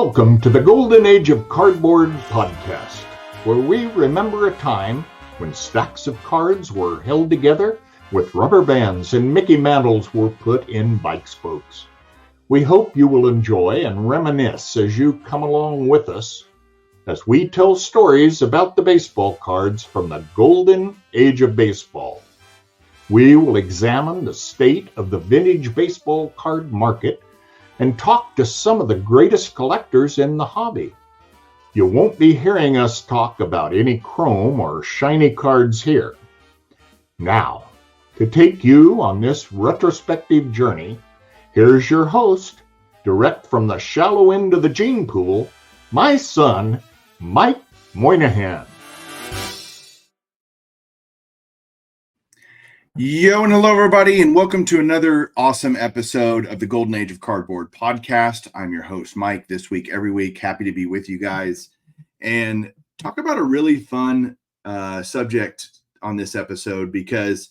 Welcome to the Golden Age of Cardboard podcast, where we remember a time when stacks of cards were held together with rubber bands and Mickey mantles were put in bike spokes. We hope you will enjoy and reminisce as you come along with us as we tell stories about the baseball cards from the Golden Age of Baseball. We will examine the state of the vintage baseball card market and talk to some of the greatest collectors in the hobby. You won't be hearing us talk about any chrome or shiny cards here. Now, to take you on this retrospective journey, here's your host, direct from the shallow end of the gene pool, my son, Mike Moynihan. Yo and hello everybody, and welcome to another awesome episode of the Golden Age of Cardboard podcast. I'm your host Mike, this week, every week. Happy to be with you guys and talk about a really fun subject on this episode, because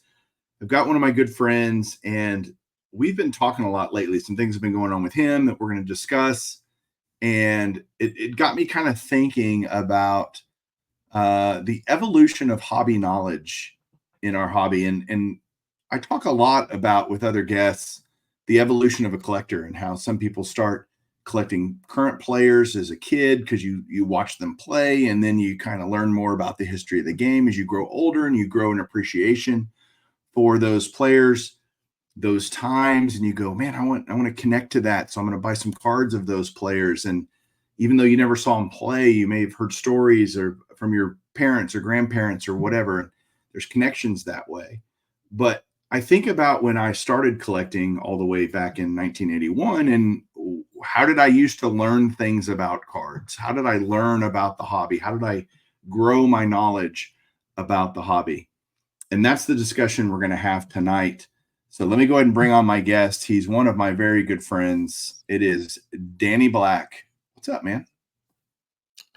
I've got one of my good friends and we've been talking a lot lately. Some things have been going on with him that we're going to discuss, and it got me kind of thinking about the evolution of hobby knowledge in our hobby. And I talk a lot about, with other guests, the evolution of a collector and how some people start collecting current players as a kid because you watch them play, and then you kind of learn more about the history of the game as you grow older and you grow an appreciation for those players, those times, and you go, man, I want to connect to that, so I'm going to buy some cards of those players. And even though you never saw them play, you may have heard stories or from your parents or grandparents or whatever. There's connections that way. But I think about when I started collecting all the way back in 1981, and how did I used to learn things about cards? How did I learn about the hobby? How did I grow my knowledge about the hobby? And that's the discussion we're going to have tonight. So let me go ahead and bring on my guest. He's one of my very good friends. It is Danny Black. What's up, man?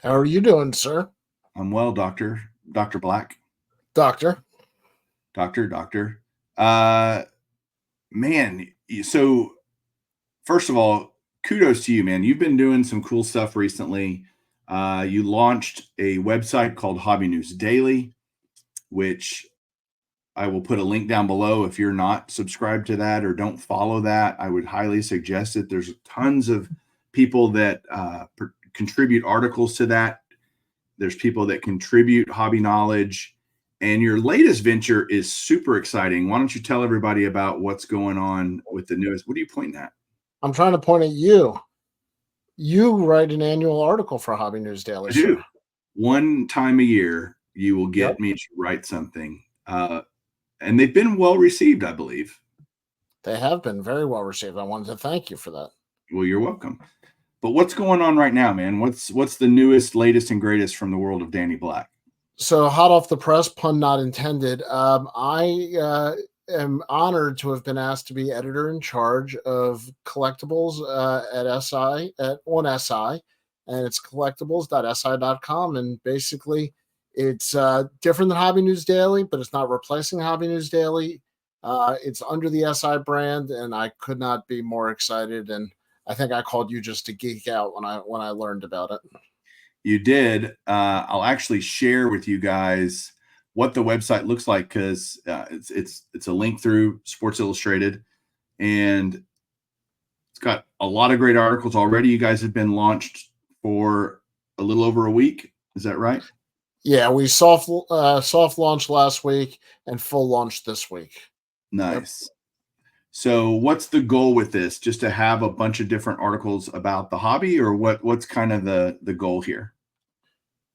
How are you doing, sir? I'm well, Dr. Black. Doctor. Man, so first of all, kudos to you, man. You've been doing some cool stuff recently. You launched a website called Hobby News Daily, which I will put a link down below. If you're not subscribed to that or don't follow that, I would highly suggest it. There's tons of people that contribute articles to that. There's people that contribute hobby knowledge. And your latest venture is super exciting. Why don't you tell everybody about what's going on with the newest? What are you pointing at? I'm trying to point at you. You write an annual article for Hobby News Daily. I do. One time a year, you will get me to write something. And they've been well received, I believe. They have been very well received. I wanted to thank you for that. Well, you're welcome. But what's going on right now, man? What's the newest, latest, and greatest from the world of Danny Black? So, hot off the press, pun not intended, I am honored to have been asked to be editor in charge of Collectibles on SI, and it's collectibles.si.com. And basically, it's different than Hobby News Daily, but it's not replacing Hobby News Daily. It's under the SI brand, and I could not be more excited. And I think I called you just to geek out when I learned about it. You did. I'll actually share with you guys what the website looks like, because it's a link through Sports Illustrated, and it's got a lot of great articles already. You guys have been launched for a little over a week. Is that right? Yeah, we soft launch last week and full launch this week. Nice. Yep. So what's the goal with this? Just to have a bunch of different articles about the hobby, or what's kind of the goal here?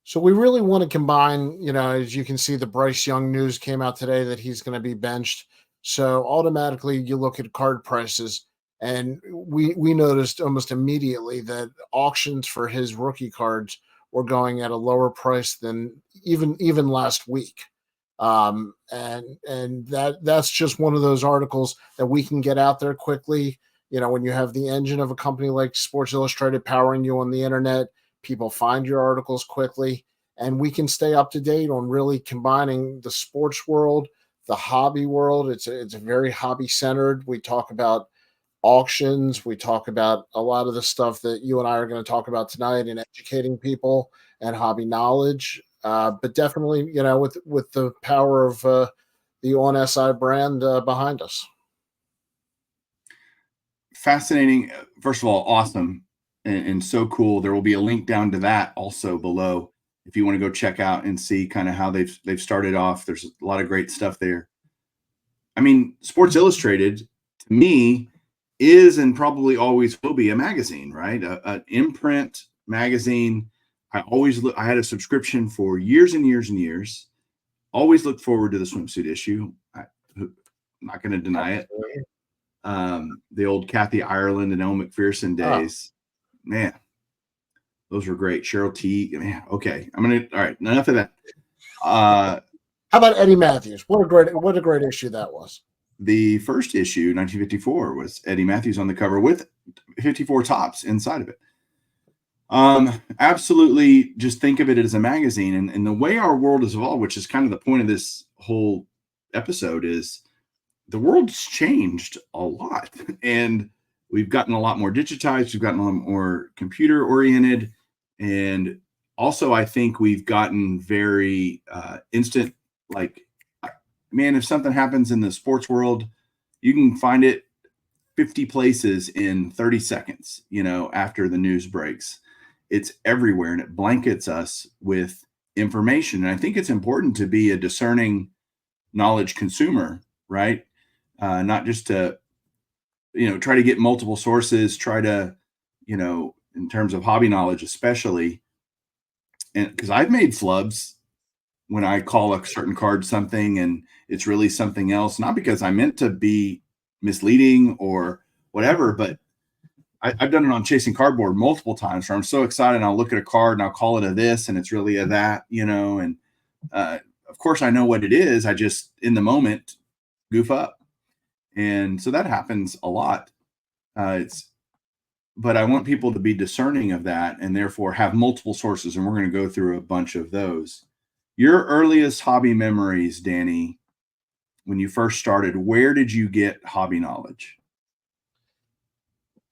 So we really want to combine, as you can see, the Bryce Young news came out today that he's going to be benched. So automatically you look at card prices, and we noticed almost immediately that auctions for his rookie cards were going at a lower price than even last week. And that's just one of those articles that we can get out there quickly. When you have the engine of a company like Sports Illustrated powering you on the internet, people find your articles quickly, and we can stay up to date on really combining the sports world, the hobby world. It's very hobby centered. We talk about auctions. We talk about a lot of the stuff that you and I are going to talk about tonight and educating people and hobby knowledge. But definitely, with the power of the On SI brand behind us. Fascinating. First of all, awesome and so cool. There will be a link down to that also below if you want to go check out and see kind of how they've started off. There's a lot of great stuff there. I mean, Sports Illustrated to me is and probably always will be a magazine, right? An imprint magazine. I had a subscription for years and years and years. Always looked forward to the swimsuit issue. I'm not going to deny it. The old Kathy Ireland and Elle McPherson days, man, those were great. Cheryl T, man. Okay, all right, enough of that. How about Eddie Matthews? What a great issue that was. The first issue, 1954, was Eddie Matthews on the cover with 54 tops inside of it. Absolutely, just think of it as a magazine, and the way our world has evolved, which is kind of the point of this whole episode, is the world's changed a lot, and we've gotten a lot more digitized. We've gotten a lot more computer oriented, and also I think we've gotten very instant. Like, man, if something happens in the sports world, you can find it 50 places in 30 seconds, after the news breaks. It's everywhere, and it blankets us with information. And I think it's important to be a discerning knowledge consumer, right? Not just to, try to get multiple sources, try to, in terms of hobby knowledge, especially. And because I've made flubs when I call a certain card something and it's really something else, not because I meant to be misleading or whatever, but I've done it on Chasing Cardboard multiple times where I'm so excited and I'll look at a card and I'll call it a this and it's really a that, and of course I know what it is. I just, in the moment, goof up. And so that happens a lot. But I want people to be discerning of that and therefore have multiple sources. And we're going to go through a bunch of those. Your earliest hobby memories, Danny, when you first started, where did you get hobby knowledge?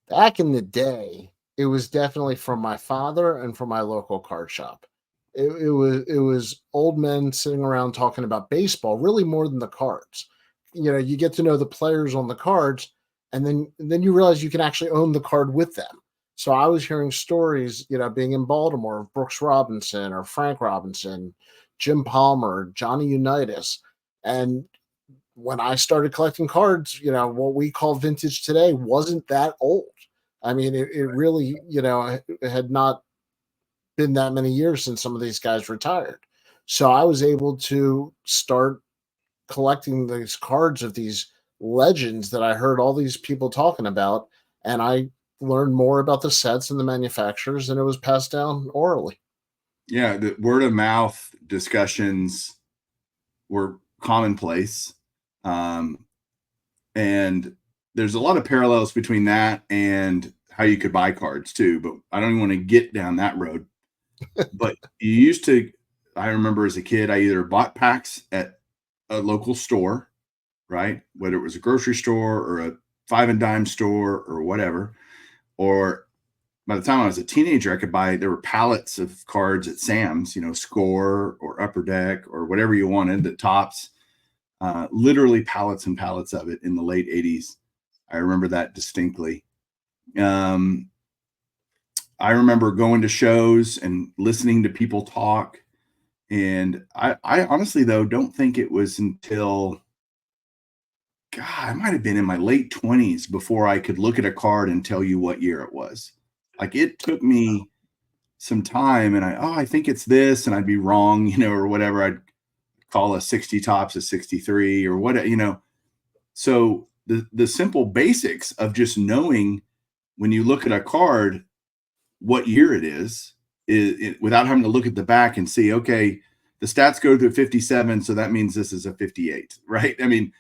Back in the day, it was definitely from my father and from my local card shop. It was old men sitting around talking about baseball, really more than the cards. You get to know the players on the cards, and then you realize you can actually own the card with them. So I was hearing stories, being in Baltimore, of Brooks Robinson or Frank Robinson, Jim Palmer, Johnny Unitas. And when I started collecting cards, what we call vintage today wasn't that old. I mean, it really, it had not been that many years since some of these guys retired. So I was able to start collecting these cards of these legends that I heard all these people talking about. And I learned more about the sets and the manufacturers, and it was passed down orally. Yeah, the word of mouth discussions were commonplace. And there's a lot of parallels between that and how you could buy cards too, but I don't even want to get down that road. But you used to, I remember as a kid, I either bought packs at a local store, right? Whether it was a grocery store or a 5 and dime store or whatever, or by the time I was a teenager, I could buy, there were pallets of cards at Sam's, Score or Upper Deck or whatever you wanted, the tops, literally pallets and pallets of it in the late 80s. I remember that distinctly. I remember going to shows and listening to people talk. And I honestly, though, don't think it was until, God, I might have been in my late 20s before I could look at a card and tell you what year it was. Like, it took me some time, and I think it's this, and I'd be wrong, or whatever. I'd call a 60 tops a 63 or what, So the simple basics of just knowing when you look at a card what year it is without having to look at the back and see, okay, the stats go to 57, so that means this is a 58, right? I mean,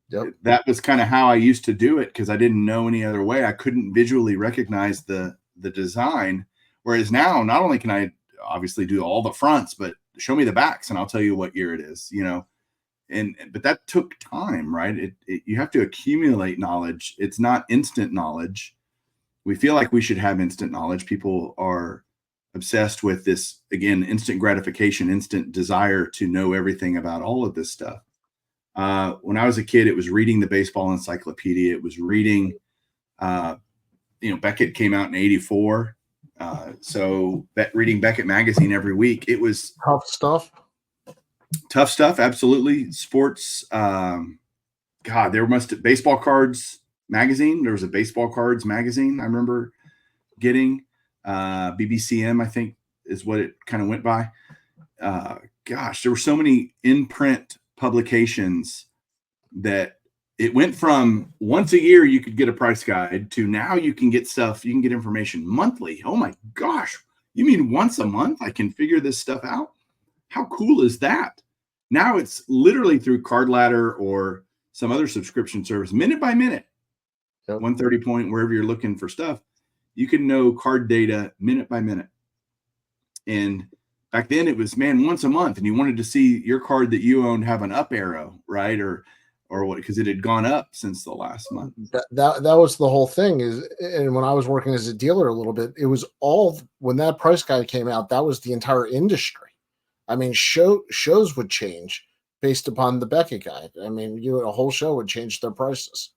yep. That was kind of how I used to do it because I didn't know any other way. I couldn't visually recognize the design. Whereas now, not only can I obviously do all the fronts, but show me the backs and I'll tell you what year it is, But that took time, right? You have to accumulate knowledge. It's not instant knowledge. We feel like we should have instant knowledge. People are obsessed with this, again, instant gratification, instant desire to know everything about all of this stuff. When I was a kid, it was reading the baseball encyclopedia. It was reading, Beckett came out in 84. So reading Beckett magazine every week, it was tough stuff. Absolutely. Sports. Baseball cards magazine. There was a baseball cards magazine I remember getting. BBCM, I think, is what it kind of went by. There were so many in-print publications that it went from once a year you could get a price guide to now you can get information monthly. Oh my gosh, you mean once a month I can figure this stuff out? How cool is that? Now it's literally through Card Ladder or some other subscription service, minute by minute. Yep. 130 Point, wherever you're looking for stuff, you can know card data minute by minute. And back then it was, once a month, and you wanted to see your card that you owned have an up arrow, right? Or what, because it had gone up since the last month. That was the whole thing. And when I was working as a dealer a little bit, it was all, when that price guide came out, that was the entire industry. I mean, shows would change based upon the Beckett guide. I mean, a whole show would change their prices.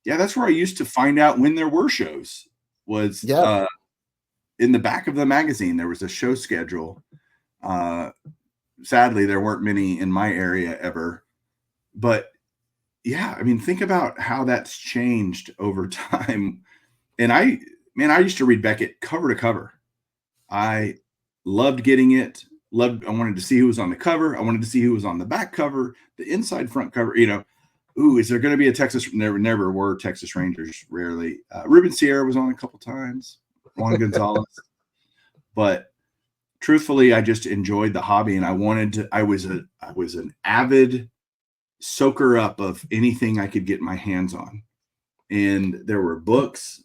Yeah, that's where I used to find out when there were shows. Was in the back of the magazine there was a show schedule. Sadly, there weren't many in my area ever, but yeah, I mean, think about how that's changed over time. And I used to read Beckett cover to cover. I loved getting it. I wanted to see who was on the cover. I wanted to see who was on the back cover, the inside front cover. Is there going to be a Texas? Never were Texas Rangers. Rarely. Ruben Sierra was on a couple times. Juan Gonzalez. But truthfully, I just enjoyed the hobby, and I was an avid soaker up of anything I could get my hands on. And there were books.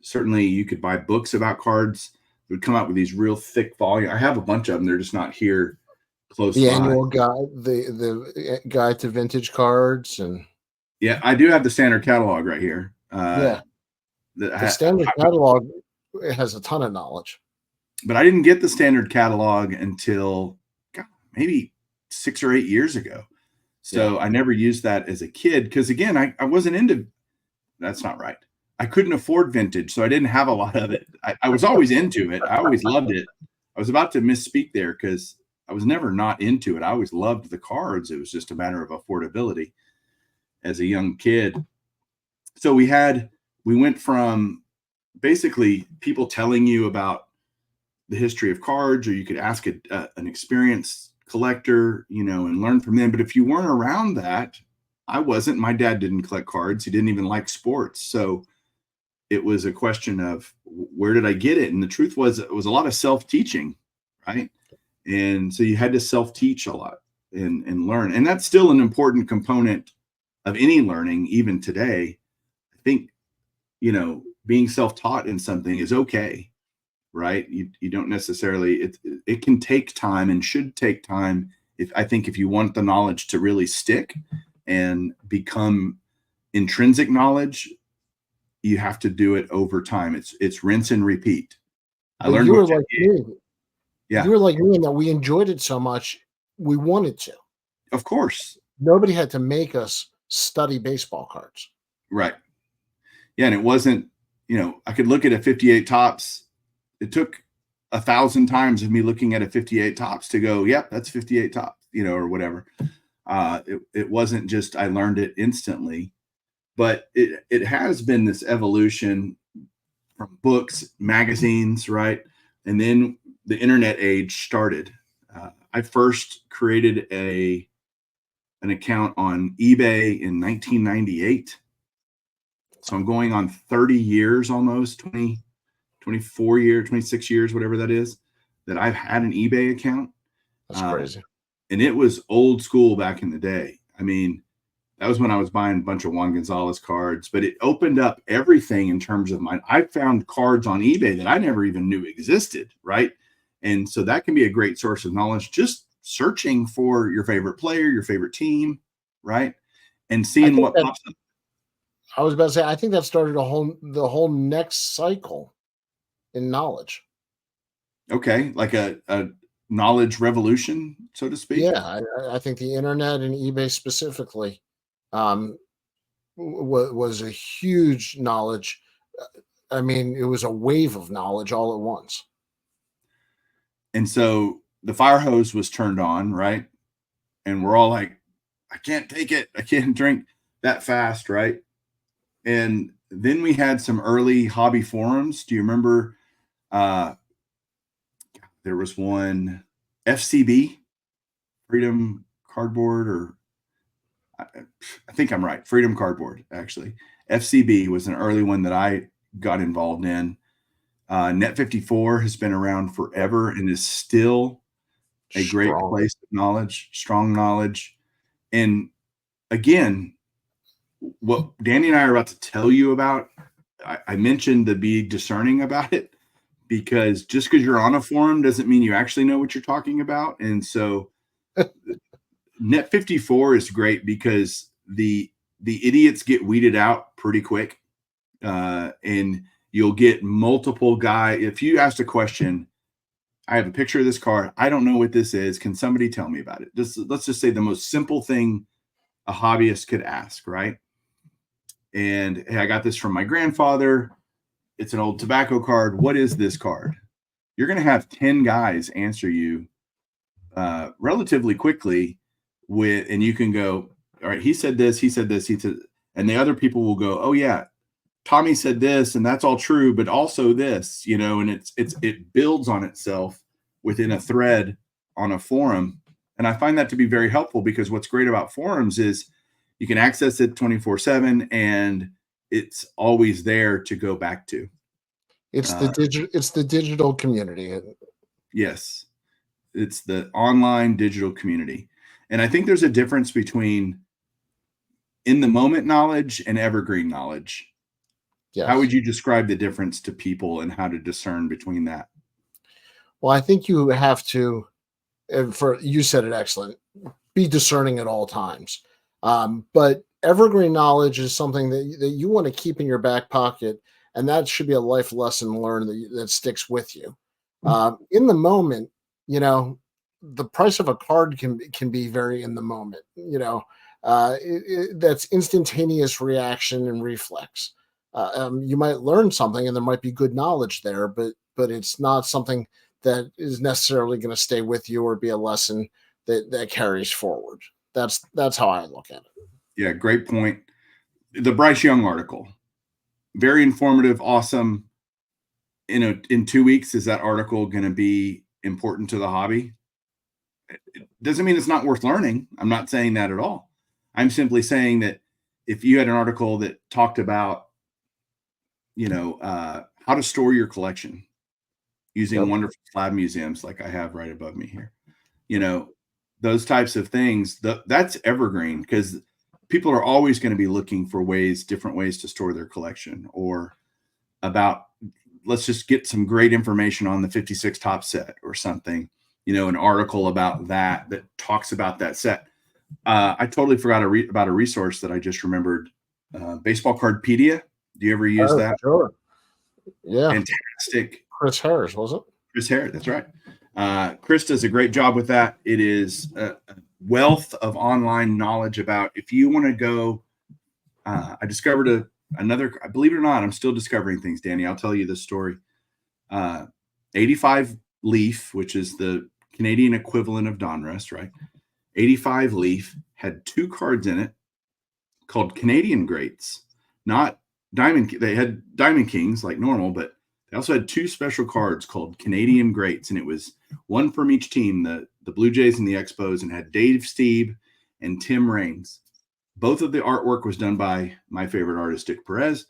Certainly, you could buy books about cards. It would come out with these real thick volumes. I have a bunch of them. They're just not here. Close the by. Annual guide, the guide to vintage cards, and I do have the standard catalog right here. The standard catalog has a ton of knowledge, but I didn't get the standard catalog until maybe 6 or 8 years ago. So I never used that as a kid because, again, I wasn't into. That's not right. I couldn't afford vintage, so I didn't have a lot of it. I was always into it. I always loved it. I was about to misspeak there because I was never not into it. I always loved the cards. It was just a matter of affordability as a young kid. So we went from basically people telling you about the history of cards, or you could ask an experienced collector, and learn from them. But if you weren't around that, I wasn't. My dad didn't collect cards. He didn't even like sports. So it was a question of where did I get it? And the truth was, it was a lot of self-teaching, right? And so you had to self-teach a lot and learn. And that's still an important component of any learning, even today. I think, being self-taught in something is okay, right? You don't necessarily, it can take time and should take time. If you want the knowledge to really stick and become intrinsic knowledge, you have to do it over time. It's rinse and repeat. You were like me. Yeah. You were like me in that we enjoyed it so much, we wanted to. Of course. Nobody had to make us study baseball cards. Right. Yeah, and it wasn't, I could look at a 58 Topps. It took 1,000 times of me looking at a 58 Topps to go, yep, that's 58 Topps, or whatever. It wasn't just I learned it instantly, but it has been this evolution from books, magazines, right? And then the internet age started. I first created an account on eBay in 1998. So I'm going on 30 years, almost 24 years, 26 years, whatever that is, that I've had an eBay account. That's crazy. And it was old school back in the day. I mean, that was when I was buying a bunch of Juan Gonzalez cards, but it opened up everything in terms of I found cards on eBay that I never even knew existed, right? And so that can be a great source of knowledge, just searching for your favorite player, your favorite team, right? And I seeing think what that pops up. I was about to say, I think that started the whole next cycle in knowledge. Okay, like a knowledge revolution, so to speak. Yeah, I think the internet and eBay specifically um, was a huge knowledge. I mean, it was a wave of knowledge all at once. And so the fire hose was turned on, right? And we're all like, I can't take it. I can't drink that fast, right? And then we had some early hobby forums. Do you remember? There was one, FCB, Freedom Cardboard, or I think I'm right. Freedom Cardboard, actually. FCB was an early one that I got involved in. Net 54 has been around forever and is still a great Strong. place of knowledge, strong knowledge. And again, what Danny and I are about to tell you about, I mentioned to be discerning about it, because just because you're on a forum doesn't mean you actually know what you're talking about. And so Net 54 is great because the idiots get weeded out pretty quick. And you'll get multiple guys. If you asked a question, I have a picture of this card, I don't know what this is, can somebody tell me about it? Let's just say the most simple thing a hobbyist could ask, right? And hey, I got this from my grandfather. It's an old tobacco card. What is this card? You're going to have 10 guys answer you relatively quickly and you can go, all right, he said this, he said this, he said, and the other people will go, oh yeah, Tommy said this, and that's all true, but also this, and it builds on itself within a thread on a forum. And I find that to be very helpful, because what's great about forums is you can access it 24/7 and it's always there to go back to. It's the digital community. Yes. It's the online digital community. And I think there's a difference between in the moment knowledge and evergreen knowledge. Yes. How would you describe the difference to people and how to discern between that? Well, I think you have to, you said it excellent, be discerning at all times. But evergreen knowledge is something that you want to keep in your back pocket, and that should be a life lesson learned that sticks with you. In the moment, the price of a card can be very in the moment. That's instantaneous reaction and reflex. You might learn something, and there might be good knowledge there, but it's not something that is necessarily going to stay with you or be a lesson that carries forward. That's how I look at it. Yeah, great point. The Bryce Young article, very informative, awesome. In 2 weeks, is that article going to be important to the hobby? It doesn't mean it's not worth learning. I'm not saying that at all. I'm simply saying that if you had an article that talked about, how to store your collection using wonderful slab museums like I have right above me here, those types of things, that's evergreen, because people are always going to be looking for different ways to store their collection, or about, let's just get some great information on the 56 top set or something, an article about that talks about that set. I totally forgot about a resource that I just remembered, Baseball Cardpedia. Do you ever use that? Sure. Yeah. Fantastic. Chris Harris, was it? Chris Harris, that's right. Chris does a great job with that. It is a wealth of online knowledge about, if you want to go, I discovered another, believe it or not, I'm still discovering things, Danny. I'll tell you this story. 85 Leaf, which is the Canadian equivalent of Donruss, right? 85 Leaf had 2 cards in it called Canadian Greats, not Diamond. They had Diamond Kings like normal, but they also had 2 special cards called Canadian Greats, and it was one from each team, the Blue Jays and the Expos, and had Dave Stieb and Tim Raines. Both of the artwork was done by my favorite artist, Dick Perez.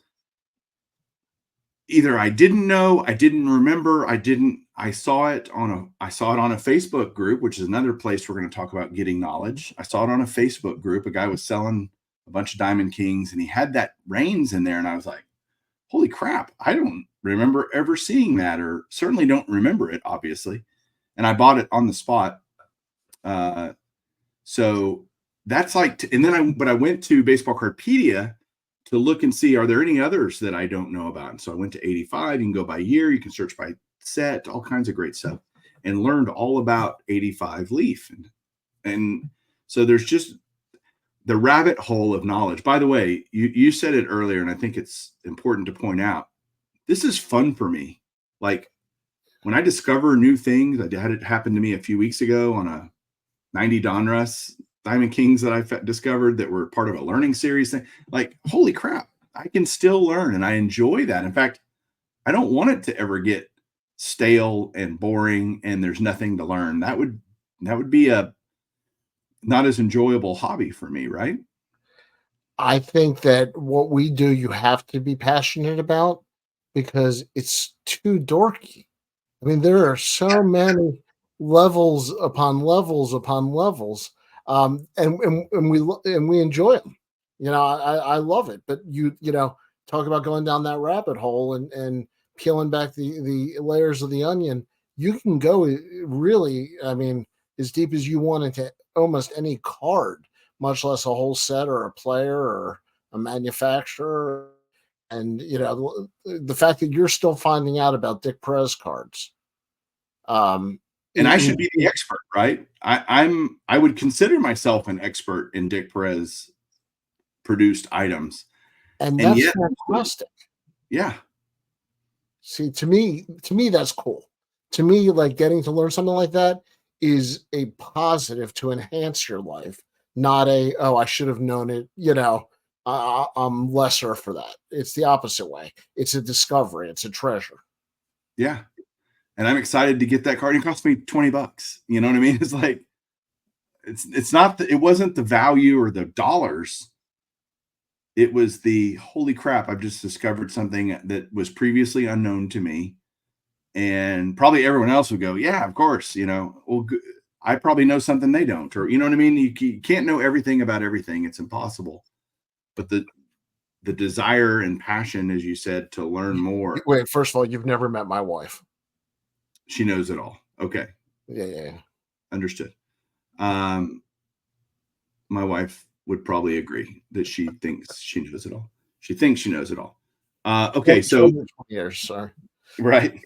Either I didn't know, I didn't remember, I saw it on a Facebook group, which is another place we're going to talk about getting knowledge. I saw it on a Facebook group. A guy was selling a bunch of Diamond Kings, and he had that Raines in there, and I was like, holy crap, I don't remember ever seeing that, or certainly don't remember it, obviously. And I bought it on the spot. So that's like, and then I went to Baseball Cardpedia to look and see, are there any others that I don't know about? And so I went to 85. You can go by year, you can search by set, all kinds of great stuff, and learned all about 85 Leaf. And so there's just the rabbit hole of knowledge. By the way, you said it earlier, and I think it's important to point out, this is fun for me. Like when I discover new things, I had it happen to me a few weeks ago on a 90 Donruss Diamond Kings that I discovered that were part of a learning series thing. Like, holy crap, I can still learn, and I enjoy that. In fact, I don't want it to ever get stale and boring and there's nothing to learn. That would be a not as enjoyable hobby for me, right? I think that what we do, you have to be passionate about because it's too dorky. I mean, there are so many levels upon levels upon levels, and we enjoy them. I love it. But talk about going down that rabbit hole and peeling back the layers of the onion. You can go really, I mean, as deep as you want into almost any card, much less a whole set or a player or a manufacturer. And the fact that you're still finding out about Dick Perez cards, and I should be the expert, right? I would consider myself an expert in Dick Perez produced items, and that's yet, fantastic. Yeah. See, to me, that's cool. To me, like getting to learn something like that is a positive to enhance your life, not I should have known it. I'm lesser for that. It's the opposite way. It's a discovery. It's a treasure. Yeah. And I'm excited to get that card. It cost me $20. You know what I mean? It's like, it's not, it wasn't the value or the dollars. It was the holy crap. I've just discovered something that was previously unknown to me. And probably everyone else would go, yeah, of course, well, I probably know something they don't, or, you know what I mean? You can't know everything about everything. It's impossible. But the desire and passion, as you said, to learn more. Wait, first of all, you've never met my wife. She knows it all. Okay. Yeah. Understood. My wife would probably agree that she thinks she knows it all. She thinks she knows it all. Okay. So 20 years, sorry. Right.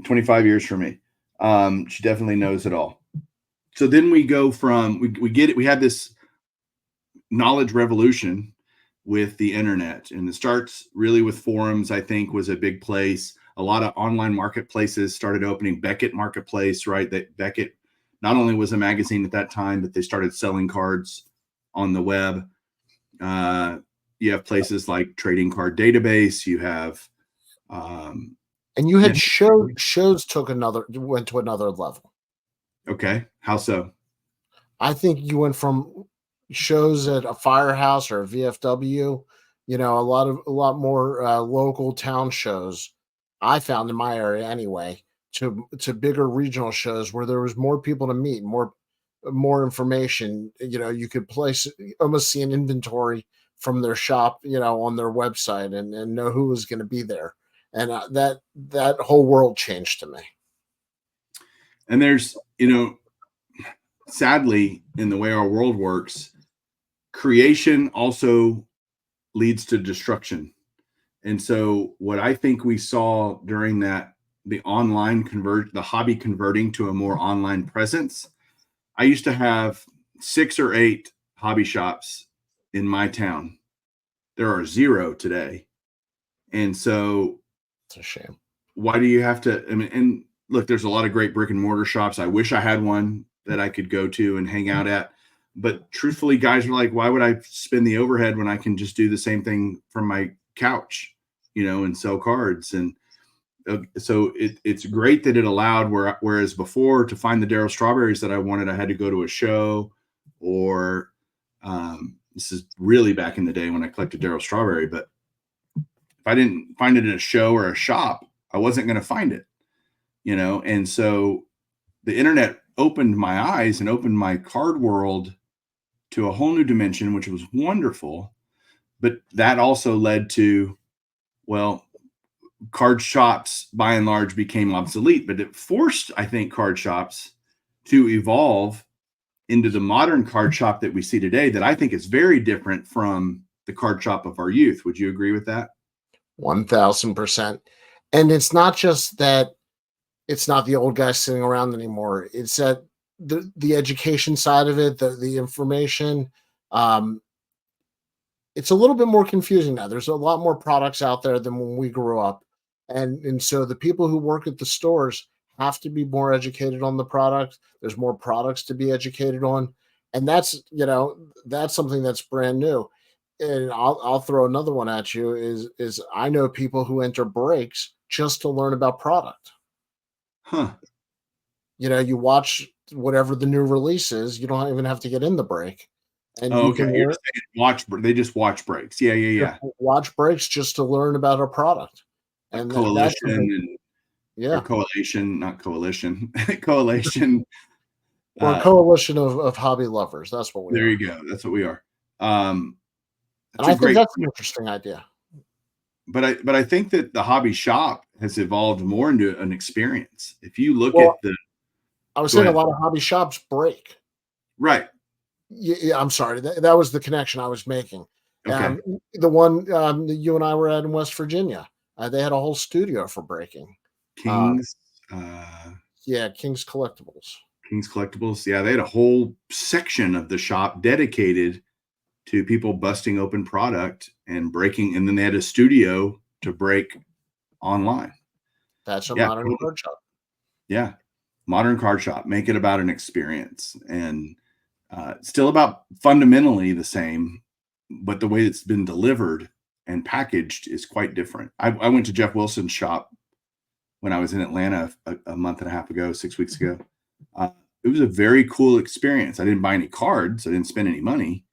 25 years for me. She definitely knows it all. So then we go from, we get it. We had this knowledge revolution with the internet, and it starts really with forums. I think was a big place. A lot of online marketplaces started opening. Beckett Marketplace, right? That Beckett not only was a magazine at that time, but they started selling cards on the web. You have places like Trading Card Database. You have, and you had shows went to another level. Okay, how so? I think you went from shows at a firehouse or a VFW, a lot more local town shows. I found in my area anyway, to bigger regional shows where there was more people to meet, more information. You could almost see an inventory from their shop, on their website and know who was going to be there. And that whole world changed to me. And there's, sadly, in the way our world works, creation also leads to destruction. And so what I think we saw during that, the hobby converting to a more online presence, I used to have 6 or 8 hobby shops in my town. There are 0 today. And so it's a shame. Why do you have to, and look, there's a lot of great brick and mortar shops. I wish I had one that I could go to and hang out at. But truthfully, guys are like, why would I spend the overhead when I can just do the same thing from my couch, and sell cards? And so it's great that it allowed whereas before, to find the Darryl Strawberries that I wanted, I had to go to a show, or this is really back in the day when I collected Darryl Strawberry. But if I didn't find it in a show or a shop, I wasn't going to find it, And so the internet opened my eyes and opened my card world to a whole new dimension, which was wonderful. But that also led to, card shops by and large became obsolete, but it forced, I think, card shops to evolve into the modern card shop that we see today that I think is very different from the card shop of our youth. Would you agree with that? 1000%. And it's not just that it's not the old guys sitting around anymore. It's that the education side of it, the information, um, it's a little bit more confusing now. There's a lot more products out there than when we grew up. And so the people who work at the stores have to be more educated on the product. There's more products to be educated on. And that's, that's something that's brand new. And I'll throw another one at you is I know people who enter breaks just to learn about product. Huh. You watch whatever the new release is, you don't even have to get in the break. And Oh, you okay. can You're saying they just watch breaks. Yeah. watch breaks just to learn about a product. Like And that's coalition something, or yeah. coalition, not coalition, coalition. We're a coalition of hobby lovers. That's what we There are. you go. That's what we are. And That's I a think great that's an interesting idea. but I think that the hobby shop has evolved more into an experience. If you look Well, at I was go saying a ahead. lot of hobby shops break. Right. Yeah, I'm sorry. That was the connection I was making. Okay. The one that you and I were at in West Virginia, they had a whole studio for breaking. Kings, Yeah, King's Collectibles. Kings Collectibles. Yeah, they had a whole section of the shop dedicated to people busting open product and breaking, and then they had a studio to break online. That's a Yeah, modern totally. card shop. Yeah, modern card shop. Make it about an experience, and still about fundamentally the same, but the way it's been delivered and packaged is quite different. I went to Jeff Wilson's shop when I was in Atlanta a month and a half ago, 6 weeks ago. It was a very cool experience. I didn't buy any cards. I didn't spend any money.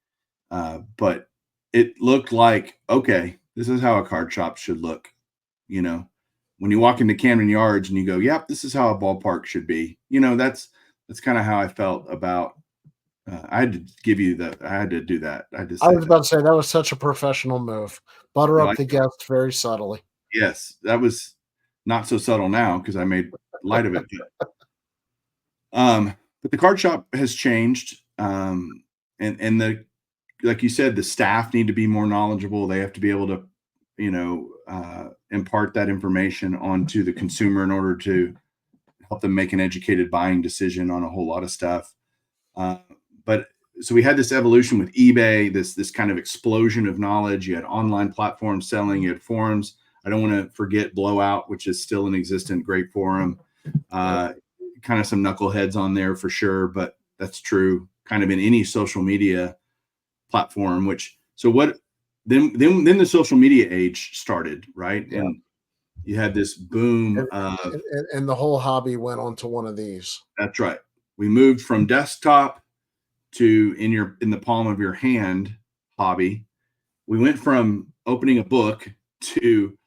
But it looked like, okay, this is how a card shop should look. When you walk into Camden Yards and you go, yep, this is how a ballpark should be. That's kind of how I felt about. I had to give you that. I had to do that. I was about to say that was such a professional move. Butter up the guest very subtly. Yes, that was not so subtle now because I made light of it. But the card shop has changed, and the like you said, the staff need to be more knowledgeable. They have to be able to, impart that information onto the consumer in order to help them make an educated buying decision on a whole lot of stuff. But so we had this evolution with eBay, this kind of explosion of knowledge. You had online platforms selling, you had forums. I don't want to forget Blowout, which is still an existent great forum. Kind of some knuckleheads on there for sure, but that's true kind of in any social media platform. Then the social media age started, right? Yeah. And you had this boom and the whole hobby went onto one of these. That's right. We moved from desktop to in the palm of your hand hobby. We went from opening a book to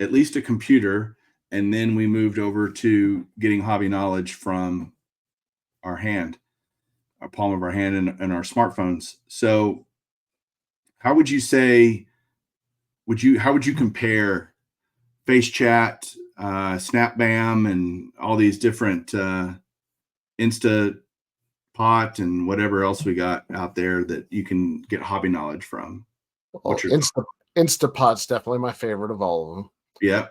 at least a computer, and then we moved over to getting hobby knowledge from our hand, our palm of our hand, and our smartphones. So how would you say, how would you compare Face Chat, SnapBam, and all these different Insta Pot and whatever else we got out there that you can get hobby knowledge from? Instapot's definitely my favorite of all of them. Yeah.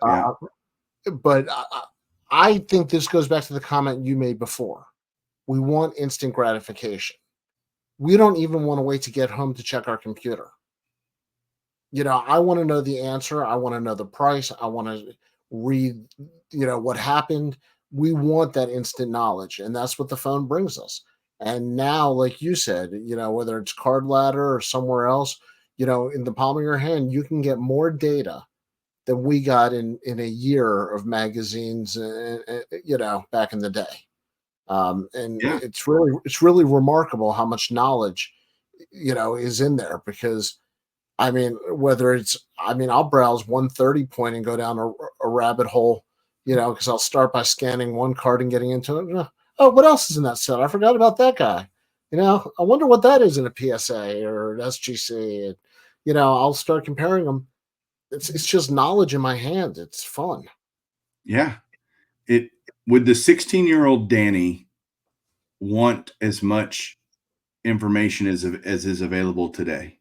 But I think this goes back to the comment you made before. We want instant gratification. We don't even want to wait to get home to check our computer. I want to know the answer. I want to know the price. I want to read, what happened. We want that instant knowledge, and that's what the phone brings us. And now, like you said, whether it's Card Ladder or somewhere else, in the palm of your hand, you can get more data than we got in a year of magazines, back in the day. It's really remarkable how much knowledge, is in there because, I'll browse 130 point and go down a rabbit hole, because I'll start by scanning one card and getting into it. Oh, what else is in that set? I forgot about that guy. I wonder what that is in a PSA or an SGC. And, I'll start comparing them. It's just knowledge in my hand. It's fun. Yeah. Would the 16-year-old Danny want as much information as is available today.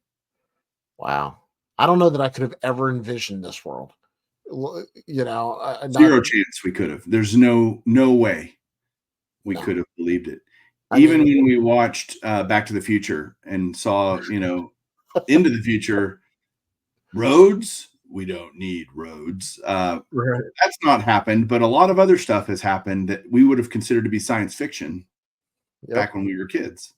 Wow. I don't know that I could have ever envisioned this world. You know, Zero chance we could have. There's no way we No. could have believed it. I Even mean, when we watched Back to the Future and saw, into the future, roads, we don't need roads. right. That's not happened, but a lot of other stuff has happened that we would have considered to be science fiction Yep. back when we were kids.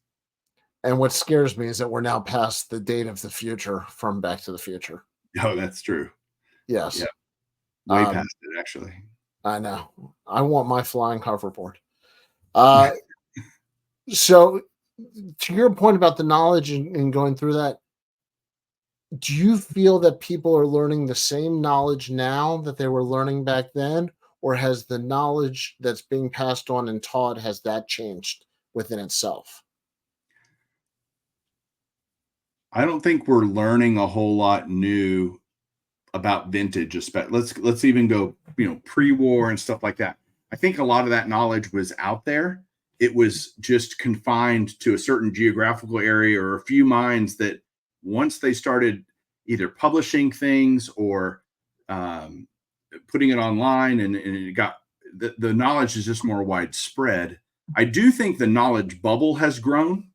And what scares me is that we're now past the date of the future from Back to the Future. Oh, that's true. Yes. Yeah. Way past it, actually. I know. I want my flying hoverboard. So to your point about the knowledge and going through that, do you feel that people are learning the same knowledge now that they were learning back then, or has the knowledge that's being passed on and taught, has that changed within itself? I don't think we're learning a whole lot new about vintage. Let's even go, pre-war and stuff like that. I think a lot of that knowledge was out there. It was just confined to a certain geographical area or a few minds that once they started either publishing things or putting it online, and it got the knowledge is just more widespread. I do think the knowledge bubble has grown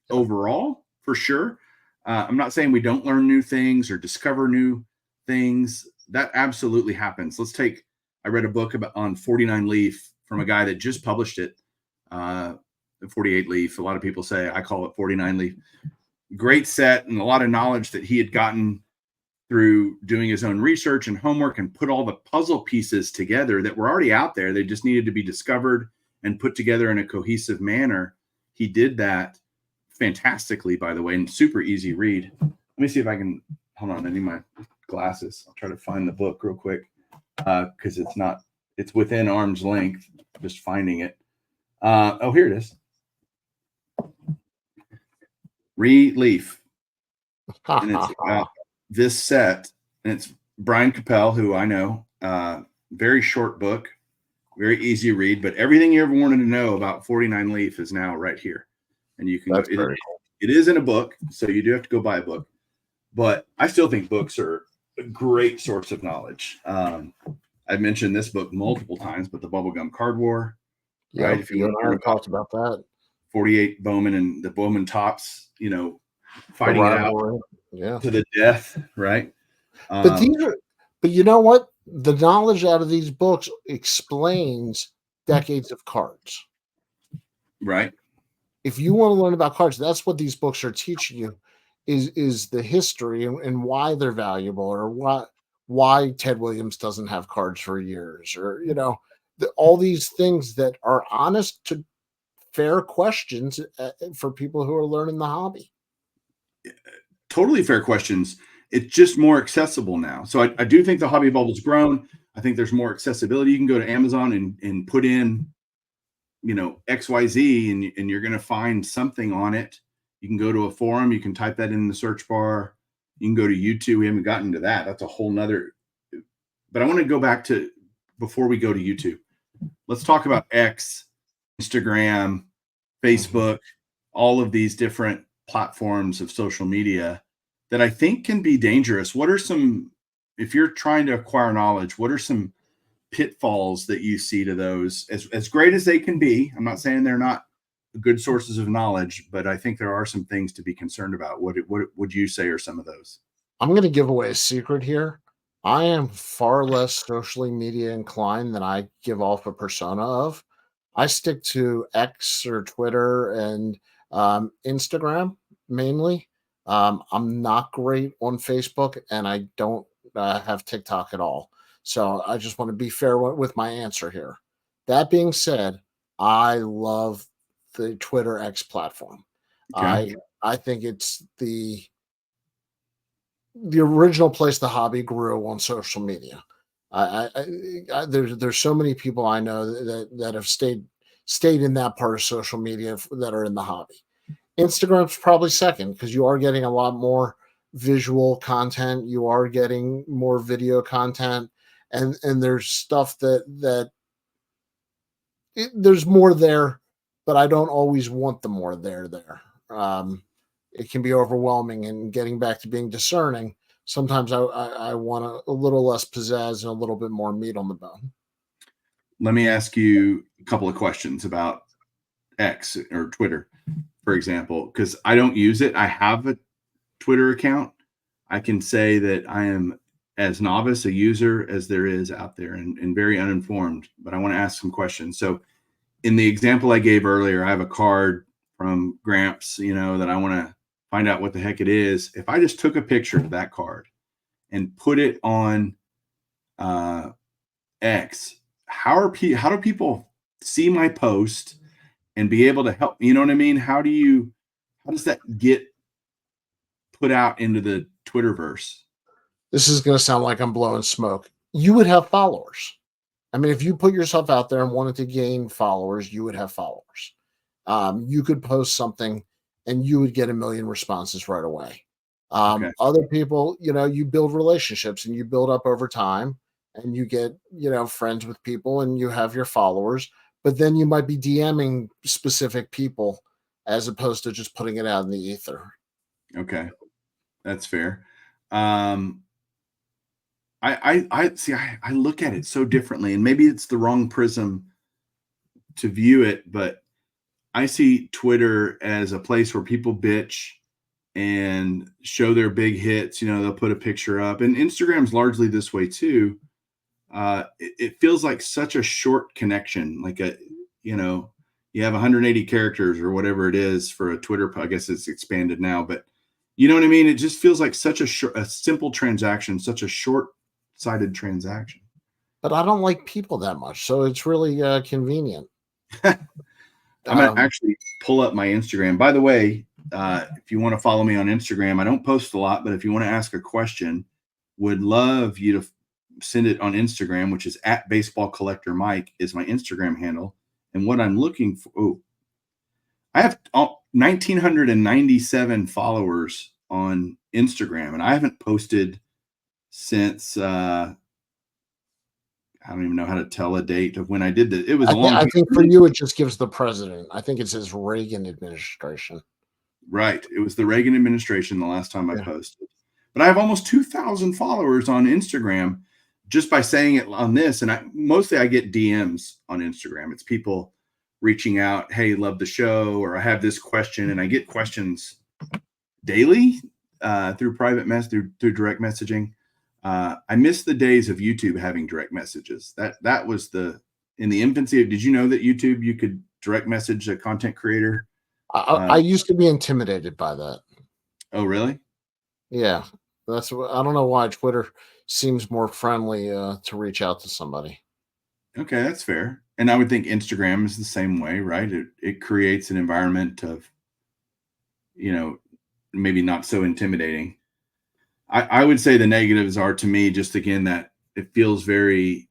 overall, for sure. I'm not saying we don't learn new things or discover new things. That absolutely happens. I read a book on 49 leaf from a guy that just published it. 48 leaf. A lot of people say, I call it 49 leaf. Great set, and a lot of knowledge that he had gotten through doing his own research and homework and put all the puzzle pieces together that were already out there. They just needed to be discovered and put together in a cohesive manner. He did that fantastically, by the way, and super easy read. Let me see if I can, hold on, I need my glasses. I'll try to find the book real quick because it's within arm's length, just finding it. Here it is. Leaf. And it's about this set, and it's Brian Capel, who I know. Very short book, very easy read, but everything you ever wanted to know about 49 leaf is now right here. And you can Very cool. It is in a book, so you do have to go buy a book. But I still think books are a great source of knowledge. I've mentioned this book multiple times, but the Bubblegum Card War. Yeah, right? If you want to learn talked about that. 48 Bowman and the Bowman tops, fighting it out to the death, right? But you know what? The knowledge out of these books explains decades of cards. Right. If you want to learn about cards, that's what these books are teaching you is the history and why they're valuable, or why Ted Williams doesn't have cards for years, or all these things that are honest to fair questions for people who are learning the hobby. Totally fair questions. It's just more accessible now. So I do think the hobby bubble's grown. I think there's more accessibility. You can go to Amazon and put in, XYZ, and you're going to find something on it. You can go to a forum. You can type that in the search bar. You can go to YouTube. We haven't gotten to that. That's a whole nother. But I want to go back to, before we go to YouTube, let's talk about X, Instagram, Facebook, all of these different platforms of social media that I think can be dangerous. What are some, if you're trying to acquire knowledge, what are some pitfalls that you see to those? As great as they can be, I'm not saying they're not good sources of knowledge, but I think there are some things to be concerned about. What would you say are some of those? I'm going to give away a secret here. I am far less socially media inclined than I give off a persona of. I stick to X or Twitter and Instagram mainly. I'm not great on Facebook, and I don't have TikTok at all. So I just want to be fair with my answer here. That being said, I love the Twitter X platform. Okay. I think it's the original place the hobby grew on social media. There's so many people I know that have stayed in that part of social media that are in the hobby. Instagram's probably second because you are getting a lot more visual content. You are getting more video content, and there's stuff there's more there, but I don't always want the more there. It can be overwhelming. And getting back to being discerning, sometimes I want a little less pizzazz and a little bit more meat on the bone. Let me ask you a couple of questions about X or Twitter, for example, because I don't use it. I have a Twitter account. I can say that I am as novice a user as there is out there and very uninformed, but I want to ask some questions. So in the example I gave earlier, I have a card from Gramps, that I want to find out what the heck it is. If I just took a picture of that card and put it on X, how do people see my post and be able to help? You know what I mean? How does that get put out into the Twitterverse? This is going to sound like I'm blowing smoke. You would have followers. I mean, if you put yourself out there and wanted to gain followers, you would have followers. You could post something and you would get 1 million responses right away. Okay. Other people, you build relationships and you build up over time and you get, friends with people and you have your followers, but then you might be DMing specific people as opposed to just putting it out in the ether. Okay. That's fair. I see. I look at it so differently, and maybe it's the wrong prism to view it, but I see Twitter as a place where people bitch and show their big hits. They'll put a picture up, and Instagram's largely this way too. It feels like such a short connection, like you have 180 characters or whatever it is for a Twitter. I guess it's expanded now, but you know what I mean? It just feels like such a simple transaction, such a short-sighted transaction. But I don't like people that much, so it's really convenient. I'm going to actually pull up my Instagram. By the way, if you want to follow me on Instagram, I don't post a lot, but if you want to ask a question, would love you to send it on Instagram, which is @BaseballCollectorMike is my Instagram handle. And what I'm looking for, I have 1,997 followers on Instagram, and I haven't posted since I don't even know how to tell a date of when I did that. It was a long time. I think for you, it just gives the president. I think it says Reagan administration. Right. It was the Reagan administration the last time I posted. But I have almost 2,000 followers on Instagram just by saying it on this. And I get DMs on Instagram. It's people reaching out, hey, love the show, or I have this question, and I get questions daily through private through direct messaging. I miss the days of YouTube having direct messages. That was in the infancy of, did you know that YouTube, you could direct message a content creator? I used to be intimidated by that. Oh, really? Yeah. I don't know why Twitter seems more friendly to reach out to somebody. Okay, that's fair. And I would think Instagram is the same way, right? It creates an environment of, maybe not so intimidating. I would say the negatives are, to me, just again, that it feels very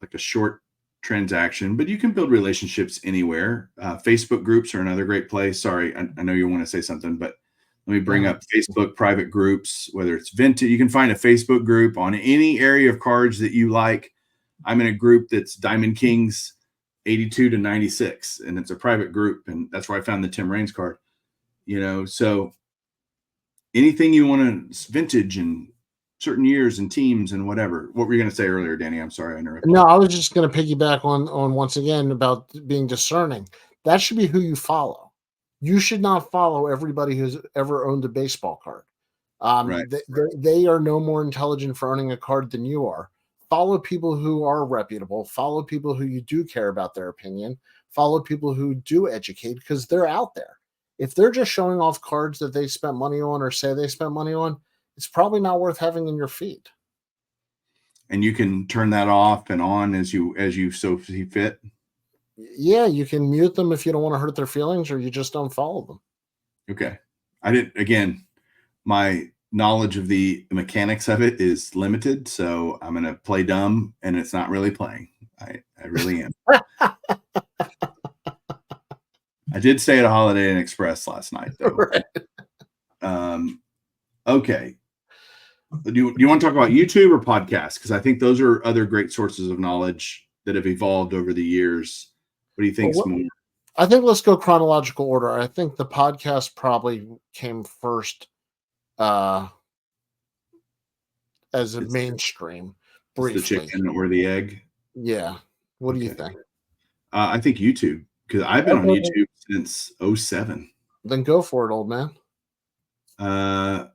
like a short transaction, but you can build relationships anywhere. Facebook groups are another great place. Sorry, I know you want to say something, but let me bring up Facebook private groups, whether it's vintage. You can find a Facebook group on any area of cards that you like. I'm in a group that's Diamond Kings 82 to 96, and it's a private group, and that's where I found the Tim Raines card. So anything you want to vintage and certain years and teams and whatever. What were you going to say earlier, Danny? I'm sorry, I interrupted. No, I was just going to piggyback on once again about being discerning. That should be who you follow. You should not follow everybody who's ever owned a baseball card. Right. They are no more intelligent for owning a card than you are. Follow people who are reputable. Follow people who you do care about their opinion. Follow people who do educate, because they're out there. If they're just showing off cards that they spent money on or say they spent money on, it's probably not worth having in your feed. And you can turn that off and on as you so see fit. Yeah, you can mute them if you don't want to hurt their feelings, or you just don't follow them. Okay. My knowledge of the mechanics of it is limited, so I'm going to play dumb, and it's not really playing. I really am. I did stay at a Holiday Inn Express last night, though. Right. Okay. Do you want to talk about YouTube or podcasts? Because I think those are other great sources of knowledge that have evolved over the years. What do you think? I think let's go chronological order. I think the podcast probably came first as a It's mainstream it's the briefly. chicken or the egg. Yeah. What do you Okay. think? I think YouTube, because I've been on Okay, YouTube since '07. then go for it, old man. Uh,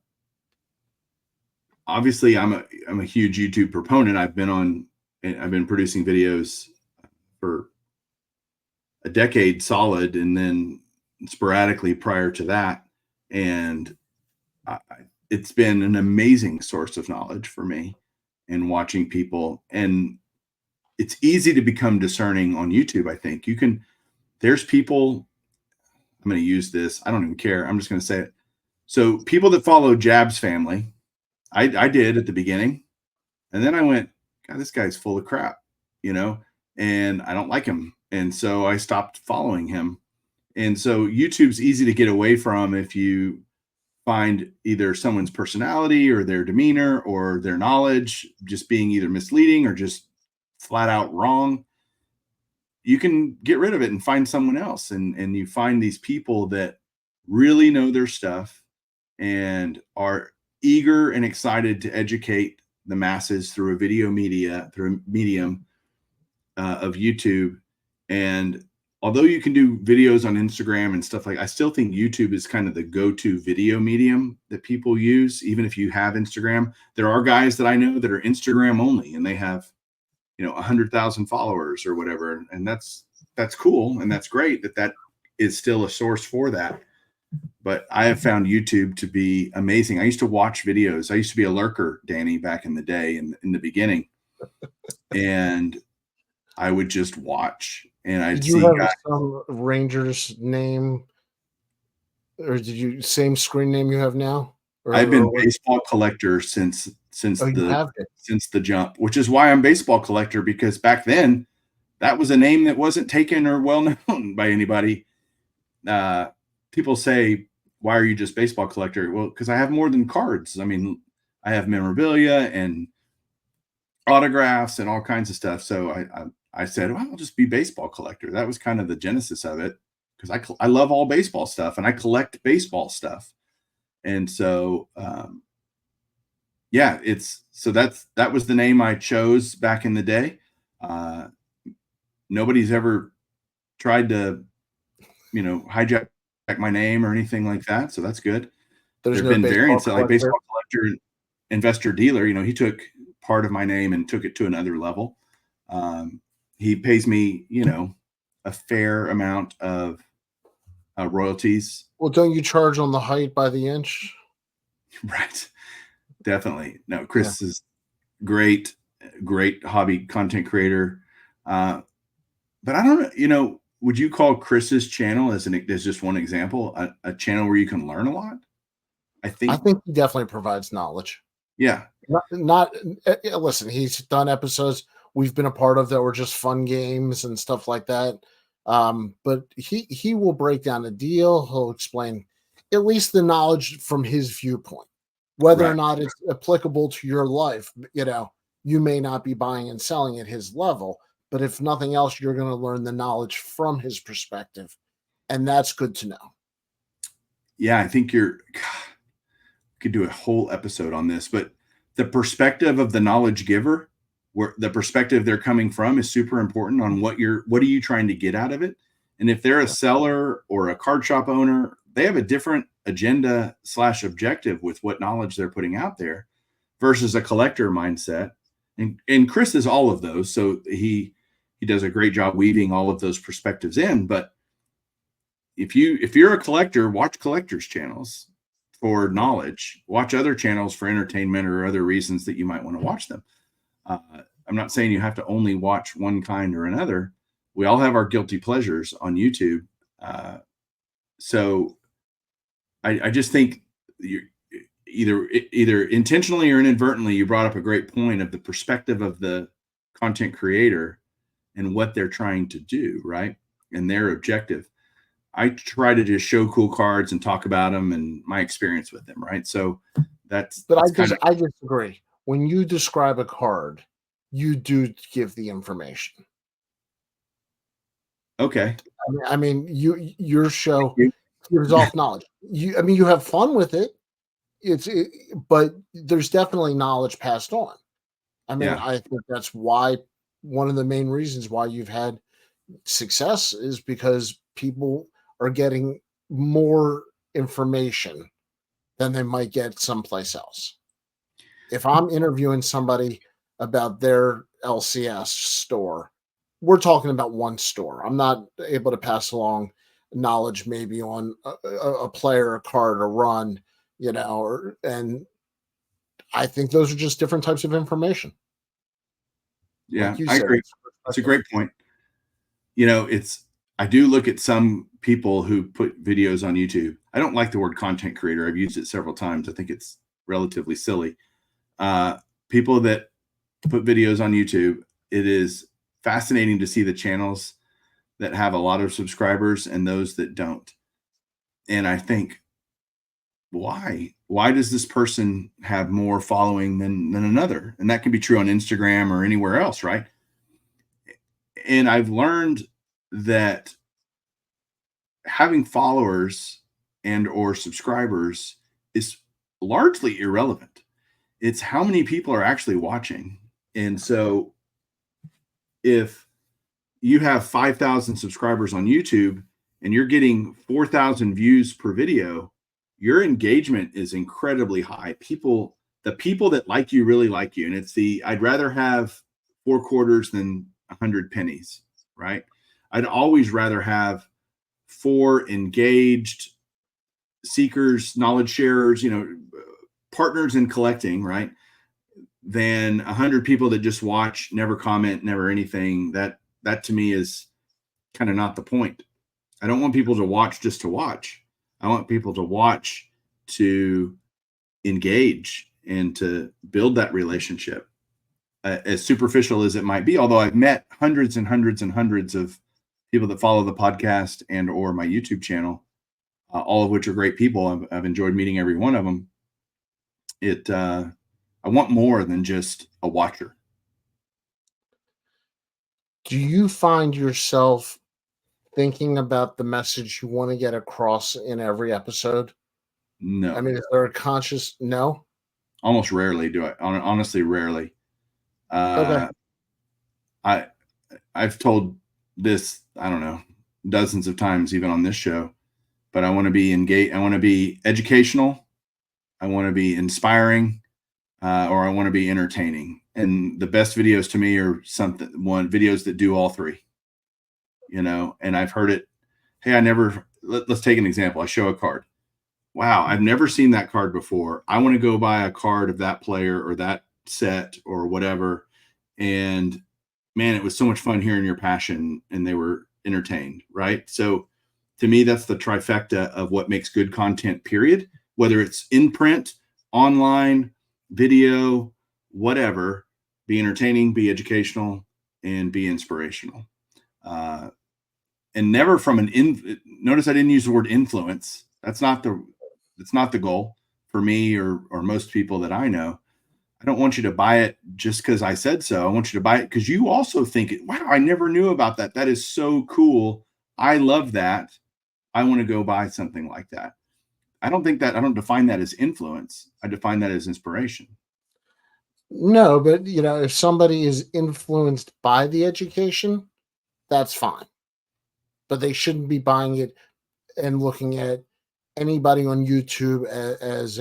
Obviously, I'm a huge YouTube proponent. I've been producing videos for a decade solid, and then sporadically prior to that, and I, it's been an amazing source of knowledge for me and watching people. And it's easy to become discerning on YouTube. I think there's people, I'm going to use this. I don't even care. I'm just going to say it. So people that follow Jab's family, I did at the beginning. And then I went, God, this guy's full of crap, you know, and I don't like him. And so I stopped following him. And so YouTube's easy to get away from if you find either someone's personality or their demeanor or their knowledge just being either misleading or just flat out wrong. You can get rid of it and find someone else. And you find these people that really know their stuff and are eager and excited to educate the masses through through a medium of YouTube. And although you can do videos on Instagram and stuff I still think YouTube is kind of the go-to video medium that people use. Even if you have Instagram, there are guys that I know that are Instagram only, and they have 100,000 followers or whatever, and that's cool, and that's great that is still a source for that. But I have found YouTube to be amazing. I used to watch videos. I used to be a lurker, Danny, back in the day, in the beginning, and I would just watch, and I'd Did you see have guys. some Rangers name, or did you same screen name you have now? I've been Or baseball collector since oh, you have it. the jump, which is why I'm baseball collector, because back then that was a name that wasn't taken or well known by anybody. People say, why are you just baseball collector? Well, because I have more than cards. I mean, I have memorabilia and autographs and all kinds of stuff. So I said, well, I'll just be baseball collector. That was kind of the genesis of it, because I love all baseball stuff and I collect baseball stuff. And so, yeah, that was the name I chose back in the day. Nobody's ever tried to, hijack my name or anything like that. So that's good. There's There've no been baseball variants, like collector. baseball collector, investor dealer. He took part of my name and took it to another level. He pays me, a fair amount of royalties. Well, don't you charge on the height by the inch? Right. Definitely. No, Yeah. Chris is great hobby content creator. But I don't know, would you call Chris's channel as just one example, a channel where you can learn a lot? I think he definitely provides knowledge. Yeah. Listen, he's done episodes we've been a part of that were just fun games and stuff like that. But he will break down a deal. He'll explain at least the knowledge from his viewpoint, whether or Right. not it's applicable to your life. You may not be buying and selling at his level, but if nothing else, you're going to learn the knowledge from his perspective, and that's good to know. Yeah, I think could do a whole episode on this, but the perspective of the knowledge giver, where the perspective they're coming from, is super important on what are you trying to get out of it. And if they're a seller or a card shop owner, they have a different agenda / objective with what knowledge they're putting out there versus a collector mindset. And Chris is all of those. So he does a great job weaving all of those perspectives in. But if you're a collector, watch collectors channels for knowledge, watch other channels for entertainment or other reasons that you might want to watch them. I'm not saying you have to only watch one kind or another. We all have our guilty pleasures on YouTube. So I just think you either intentionally or inadvertently, you brought up a great point of the perspective of the content creator and what they're trying to do, right? And their objective. I try to just show cool cards and talk about them and my experience with them, right? So I disagree. When you describe a card, you do give the information. Okay. I mean, your show you. gives off knowledge. I mean, you have fun with it. But there's definitely knowledge passed on. I mean, Yeah. I think that's why one of the main reasons why you've had success is because people are getting more information than they might get someplace else. If I'm interviewing somebody about their LCS store, we're talking about one store. I'm not able to pass along knowledge maybe on a player, a card, a run, and I think those are just different types of information. Yeah, Like you I said, agree. it's It's a perspective. great point. I do look at some people who put videos on YouTube. I don't like the word content creator. I've used it several times. I think it's relatively silly. People that put videos on YouTube, it is fascinating to see the channels that have a lot of subscribers and those that don't. And I think, why? Why does this person have more following than another? And that can be true on Instagram or anywhere else, right? And I've learned that having followers and or subscribers is largely irrelevant. It's how many people are actually watching. And so if you have 5,000 subscribers on YouTube and you're getting 4,000 views per video, your engagement is incredibly high. The people that like you really like you. And I'd rather have 4 quarters than 100 pennies, right? I'd always rather have 4 engaged seekers, knowledge sharers, partners in collecting, right? Than 100 people that just watch, never comment, never anything. That to me is kind of not the point. I don't want people to watch just to watch. I want people to watch to engage and to build that relationship. As superficial as it might be, although I've met hundreds and hundreds and hundreds of people that follow the podcast and or my YouTube channel, all of which are great people. I've enjoyed meeting every one of them. I want more than just a watcher. Do you find yourself thinking about the message you want to get across in every episode? No, I mean, is there a conscious no? almost rarely do I. Honestly, rarely. Okay. Uh, I I've told this, I don't know, dozens of times, even on this show, but I want to be engaged. I want to be educational. I want to be inspiring, or I want to be entertaining. And the best videos to me are videos that do all three. And I've heard it. Hey, let's take an example. I show a card. Wow, I've never seen that card before. I want to go buy a card of that player or that set or whatever. And man, it was so much fun hearing your passion, and they were entertained, right? So to me, that's the trifecta of what makes good content, period. Whether it's in print, online, video, whatever, be entertaining, be educational, and be inspirational. And never from notice I didn't use the word influence. That's not the goal for me or most people that I know. I don't want you to buy it just because I said so. I want you to buy it because you also think, wow, I never knew about that. That is so cool. I love that. I want to go buy something like that. I don't define that as influence. I define that as inspiration. No, but if somebody is influenced by the education, that's fine. But they shouldn't be buying it and looking at anybody on YouTube as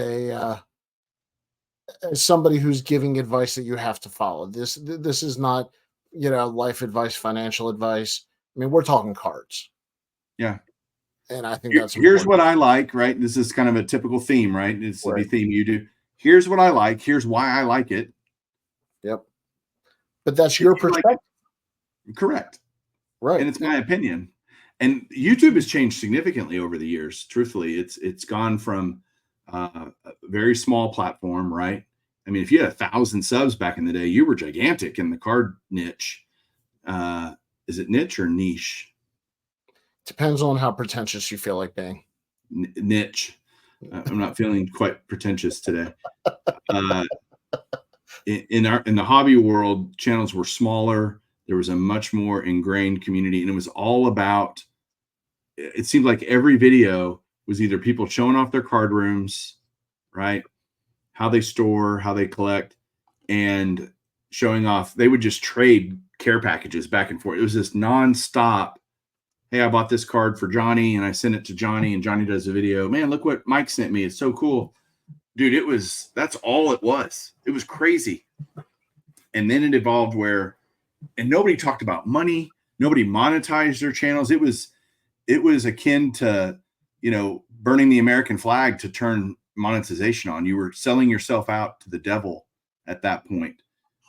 somebody who's giving advice that you have to follow. This is not, life advice, financial advice. I mean, we're talking cards. Yeah. And I think that's Here's important. what I like, right? This is kind of a typical theme, right? It's Right. the theme you do. Here's what I like. Here's why I like it. Yep. But that's your perspective. Correct. Right. And it's my opinion. And YouTube has changed significantly over the years. Truthfully, it's gone from a very small platform, right? I mean, if you had 1,000 subs back in the day, you were gigantic in the card niche. Is it niche or niche? Depends on how pretentious you feel like being. Niche. I'm not feeling quite pretentious today. In the hobby world, channels were smaller. There was a much more ingrained community, and it was all about it seemed like every video was either people showing off their card rooms, right? How they store, how they collect, and showing off. They would just trade care packages back and forth. It was this nonstop. Hey, I bought this card for Johnny and I sent it to Johnny and Johnny does a video. Man, look what Mike sent me. It's so cool. Dude, that's all it was. It was crazy. And then it evolved and nobody talked about money. Nobody monetized their channels. It was akin to, burning the American flag to turn monetization on. You were selling yourself out to the devil at that point.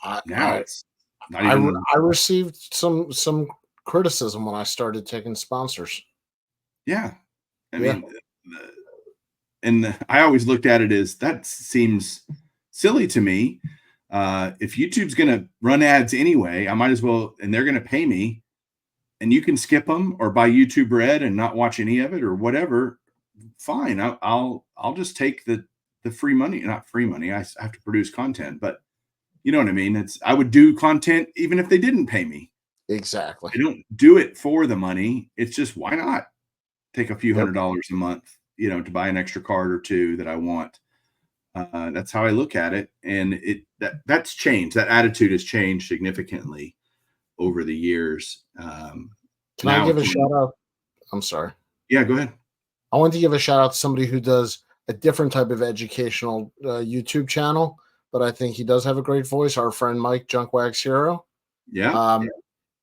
It's not even. I received some criticism when I started taking sponsors. Yeah. I mean, I always looked at it as that seems silly to me. If YouTube's going to run ads anyway, I might as well, and they're going to pay me, and you can skip them or buy YouTube Red and not watch any of it or whatever. Fine. I'll just take the free money, not free money. I have to produce content, but you know what I mean? I would do content even if they didn't pay me. Exactly. I don't do it for the money. It's just, why not take a few $100s a month, to buy an extra card or two that I want. That's how I look at it. And that's changed. That attitude has changed significantly over the years. Can I give a shout out? I'm sorry. Yeah, go ahead. I want to give a shout out to somebody who does a different type of educational YouTube channel, but I think he does have a great voice. Our friend Mike Junkwags Hero. Yeah.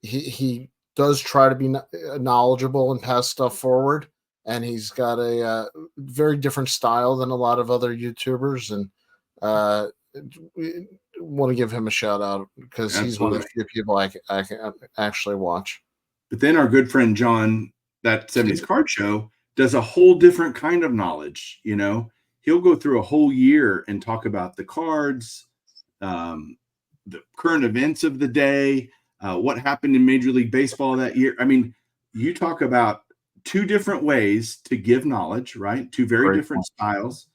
He does try to be knowledgeable and pass stuff forward, and he's got a very different style than a lot of other YouTubers, and want to give him a shout out because he's one of the few people I can actually watch. But then our good friend John, that 70s Card Show, does a whole different kind of knowledge. He'll go through a whole year and talk about the cards, the current events of the day, what happened in Major League Baseball that year. I mean, you talk about two different ways to give knowledge, right? Two very different styles.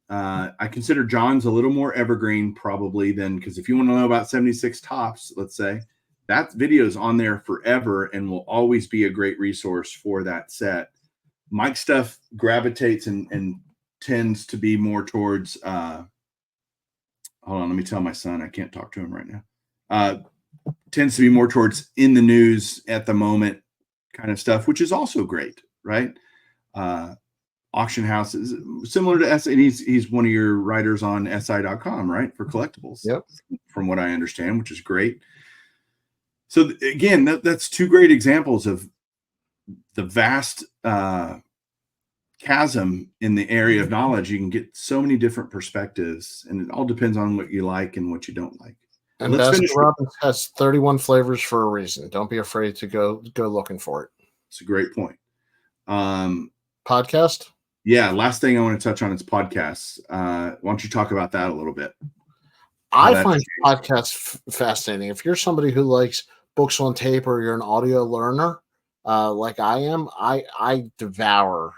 I consider John's a little more evergreen probably because if you want to know about 76 Tops, let's say, that video is on there forever and will always be a great resource for that set. Mike's stuff gravitates and tends to be more towards hold on, let me tell my son I can't talk to him right now. Tends to be more towards in the news at the moment kind of stuff, which is also great, right? Auction houses similar to SI, and he's one of your writers on SI.com, right? For collectibles. Yep. From what I understand, which is great. So again, that's two great examples of the vast chasm in the area of knowledge. You can get so many different perspectives, and it all depends on what you like and what you don't like. And Baskin-Robbins has 31 flavors for a reason. Don't be afraid to go looking for it. It's a great point. Podcast? Yeah, last thing I want to touch on is podcasts. Why don't you talk about that a little bit? I find podcasts fascinating. If you're somebody who likes books on tape or you're an audio learner, like I am, I devour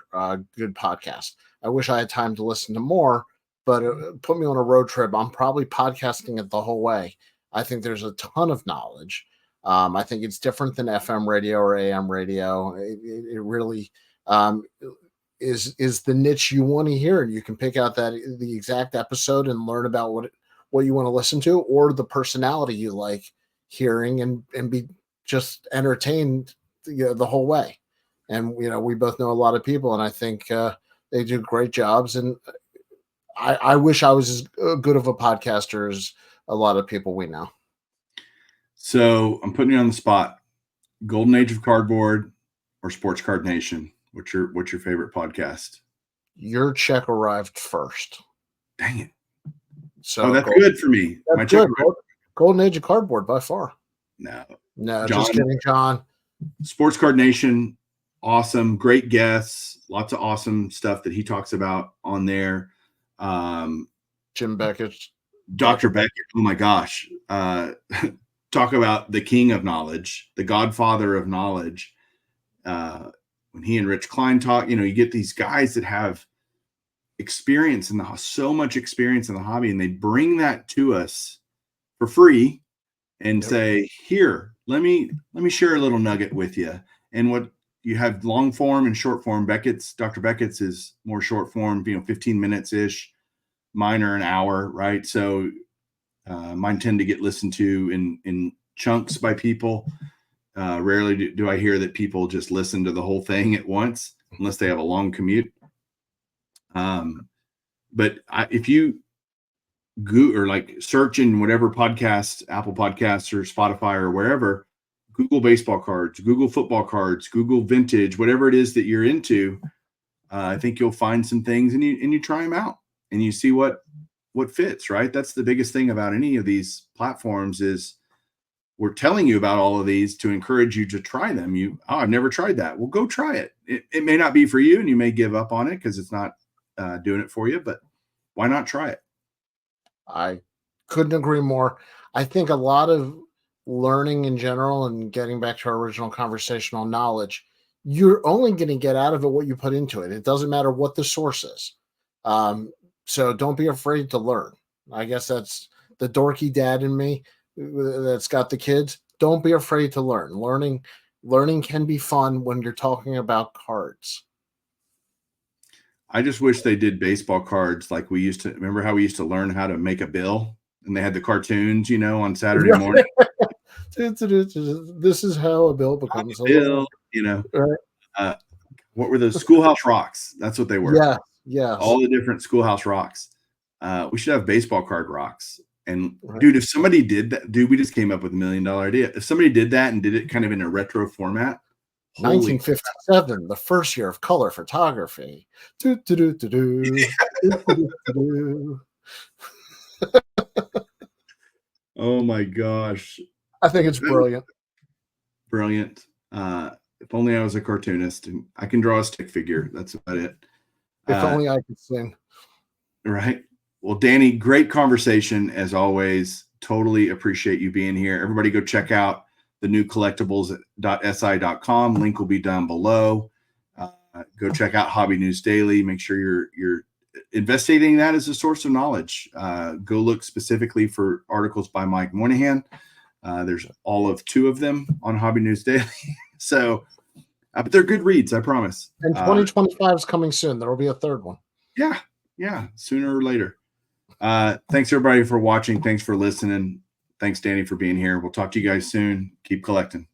good podcasts. I wish I had time to listen to more, but put me on a road trip, I'm probably podcasting it the whole way. I think there's a ton of knowledge. I think it's different than FM radio or AM radio. It really is the niche you want to hear, and you can pick out the exact episode and learn about what you want to listen to, or the personality you like hearing and be just entertained the whole way. And we both know a lot of people, and I think they do great jobs. And I wish I was as good of a podcaster as a lot of people we know. So I'm putting you on the spot. Golden Age of Cardboard or Sports Card Nation? What's your favorite podcast? Your check arrived first. Dang it. So that's good for me. That's good. Golden Age of Cardboard by far. No, John, just kidding, John. Sports Card Nation, awesome, great guests, lots of awesome stuff that he talks about on there. Jim Beckett, Dr. Beckett. Oh my gosh. Talk about the king of knowledge, the godfather of knowledge. When he and Rich Klein talk, you get these guys that have experience so much experience in the hobby, and they bring that to us for free and say, here, let me share a little nugget with you. And what you have long form and short form. Dr. Beckett's is more short form, 15 minutes ish. Mine are an hour, right? So mine tend to get listened to in chunks by people. Rarely do I hear that people just listen to the whole thing at once, unless they have a long commute. But if you or search in whatever podcast, Apple Podcasts or Spotify or wherever, Google baseball cards, Google football cards, Google vintage, whatever it is that you're into, I think you'll find some things and you try them out and you see what fits, right? That's the biggest thing about any of these platforms is we're telling you about all of these to encourage you to try them. I've never tried that. Well, go try it. It may not be for you and you may give up on it because it's not doing it for you, but why not try it? I couldn't agree more. I think a lot of learning in general and getting back to our original conversation on knowledge, you're only going to get out of it what you put into it. It doesn't matter what the source is. So don't be afraid to learn. I guess that's the dorky dad in me that's got the kids. Don't be afraid to learn. Learning can be fun when you're talking about cards. I just wish they did baseball cards like we used to. Remember how we used to learn how to make a bill and they had the cartoons, on Saturday morning. This is how a bill becomes a bill. Right. What were those? Schoolhouse rocks? That's what they were. Yeah. All the different schoolhouse rocks. We should have baseball card rocks. And Right. dude, if somebody did that, we just came up with $1 million idea. If somebody did that and did it kind of in a retro format. 1957, the first year of color photography. Oh my gosh. I think it's brilliant. Brilliant. If only I was a cartoonist and I can draw a stick figure. That's about it. If only I could sing. Right. Well, Danny, great conversation as always. Totally appreciate you being here. Everybody go check out the new collectibles.si.com. Link will be down below. Go check out Hobby News Daily. Make sure you're investigating that as a source of knowledge. Go look specifically for articles by Mike Moynihan. There's all of 2 of them on Hobby News Daily. So, but they're good reads, I promise. And 2025 is coming soon. There will be a 3rd one. Yeah, sooner or later. Thanks everybody for watching. Thanks for listening. Thanks, Danny, for being here. We'll talk to you guys soon. Keep collecting.